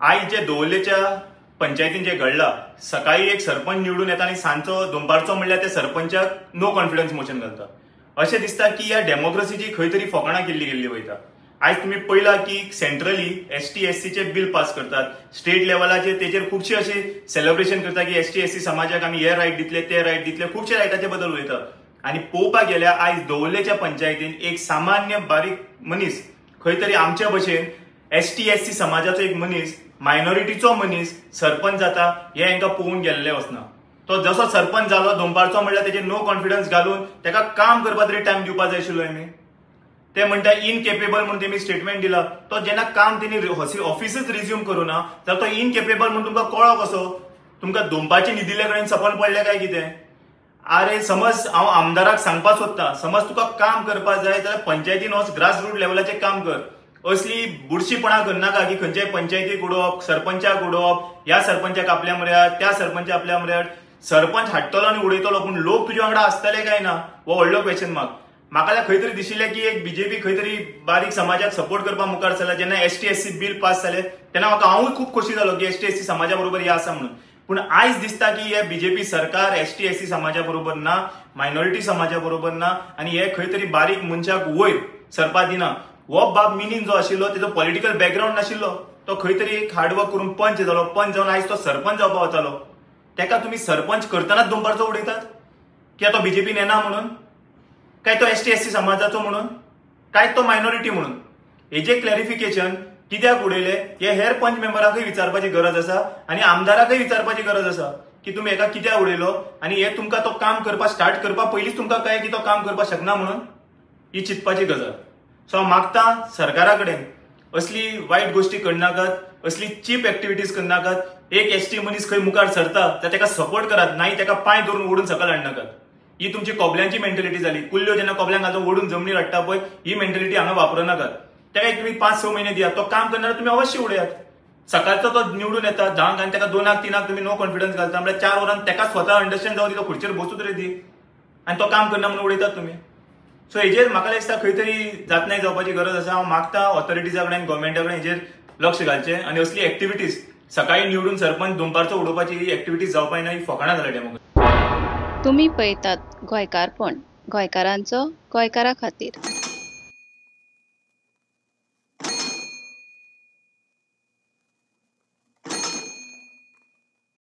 आज जे दवल्लेच्या पंचायतीन जे घडला, सकाळी एक सरपंच निवडून येता आणि सांजचो दनपारचो म्हणल्यार त्या सरपंचाक नो कॉन्फिडन्स मोशन घालता। अशें दिसता की ह्या डेमोक्रेसीची खंय तरी फकाणां केल्ली वयता। आज तुम्ही पळयला की सेंट्रली एसटी एससीचे बिल पास करतात, स्टेट लेवलाचेर तेचेर खुबशे असे सेलिब्रेशन करता की एसटी एससी समाजाक आमी हे रायट दितले ते रायट दितले, खुबशे रायटाचे बद्दल उलयता। आणि पळोवपाक गेल्यार आज दवल्लेच्या पंचायतीन एक सामान्य बारीक मनीस, खंय तरी आमच्या भशेन एसटी एससी समाजाचो एक मनीस, मायनॉरिटीचो मनीस सरपंच जाता हे हांकां पळोवन गेल्ले वचना। तो जसो सरपंच जालो दनपारचो म्हणल्यार तेजे नो कॉन्फिडन्स घालून ताका काम करपाक तरी टायम दिवपाक जाय आशिल्लो आमी। ते म्हणटा इनकेपेबल म्हणून तेमी स्टेटमेंट दिला, तो जेन्ना काम तेणी ऑफिसच रिज्यूम करूना जाल्यार तो इनकेपेबल म्हणून तुमकां कळ्ळो कसो? तुमकां दनपारचे न्हिदिल्ले कडेन सपन पडले काय कितें? अरे समज हांव आमदाराक सांगपाक सोदता, समज तुका काम करपाक जाय जाल्यार पंचायतीन वच, ग्रास रूट लेवलाचेर काम कर। असली बुरशीपणां करनाका की खंयच्याय पंचायतीक उडोवप, सरपंचाक उडोवप, ह्या सरपंचाक आपल्या म्हऱ्यात, त्या सरपंचाक आपल्या म्हऱ्यात। सरपंच हाडटलो आनी उडयतलो, पूण लोक तुजे वांगडा आसतले काय ना हो व्हडलो क्वेश्चन मार्क। म्हाका खंय तरी दिशिल्लें की एक बीजेपी खंय तरी बारीक समाजाक सपोर्ट करपाक मुखार चल्ला। जेन्ना एसटी एससी बिल पास जाले तेन्ना म्हाका हांवूय खूब खोशी जालो की एसटी एससी समाजा बरोबर हे आसा म्हणून। पूण आयज दिसता की हे बीजेपी सरकार एसटी एससी समाजा बरोबर ना, मायनॉरिटी समाजा बरोबर ना, आणि हे खंय तरी बारीक मनशाक वयर सरपाक दिना। हो बाब मिनीन जो आशिल्लो तेजो पॉलिटिकल बॅकग्राऊंड नाशिल्लो, तो खंय तरी एक हार्डवर्क करून पंच जालो, पंच जावन आयज तो सरपंच जावपाक वतालो। तेका तुम्ही सरपंच करतनाच दनपारचो उडयतात की तो बीजेपीन येना म्हणून, काय तो एसटी एससी समाजाचो म्हणून, काय तो मायनॉरिटी म्हणून? हेजे क्लॅरिफिकेशन कित्याक उडयले हे हेर पंच मेंबराकय विचारपाची गरज आसा आणि आमदाराकय विचारपाची गरज आसा की तुम्ही एका कित्याक उडयलो, आणि हे तुमकां तो काम करपाक स्टार्ट करपाक पयलींच तुमकां कळ्ळें की तो काम करपाक शकना म्हणून? ही चिंतपाची गजाल। सो हांव मागता सरकारा कडेन असली वायट गोष्टी करनाकात, असली चीप एक्टिविटीज करनाकात। एक एसटी मनीस खंय मुखार सरता तर ताका सपोर्ट करात, नाही ताका पांय धरून ओडून सकयल हाडनाकात। ही तुमची कोबल्यांची मेंटॅलिटी जाली। कुल्ल्यो जेन्ना कोबल्यांक घालून ओडून जमनीर हाडटा पळय, ही मेंटॅलिटी हांगा वापरनाकात। ताका एक तुम्ही 5-6 महिने दियात, तो काम करणारा तुम्ही अवश्य उडयात। सकाळचो तो निवडून येता 10 आणि ताका 2-3 तुम्ही नो कॉन्फिडन्स घालता म्हणजे 4 वरांत ताका स्वता अंडरस्टँड जावन तो खुर्चेर बसूच तरी दी, आणि तो काम करना म्हणून उडयतात तुम्ही। सो हेजेर म्हाका दिसता खंय तरी जातनाय जावपाची गरज आसा। हांव मागता ऑथॉरिटीजा कडेन, गव्हर्मेंटा कडेन हेजेर लक्ष घालचें, आणि असली एक्टिविटीज सकाळी निवडून सरपंच दनपारचो उडोवपाची ही एक्टिविटीज जावपाक ना, ही फकाणां जाल्या डेमोक्रेसी। तुम्ही पळयतात गोंयकारपण, गोंयकारांचो गोंयकारा खातीर।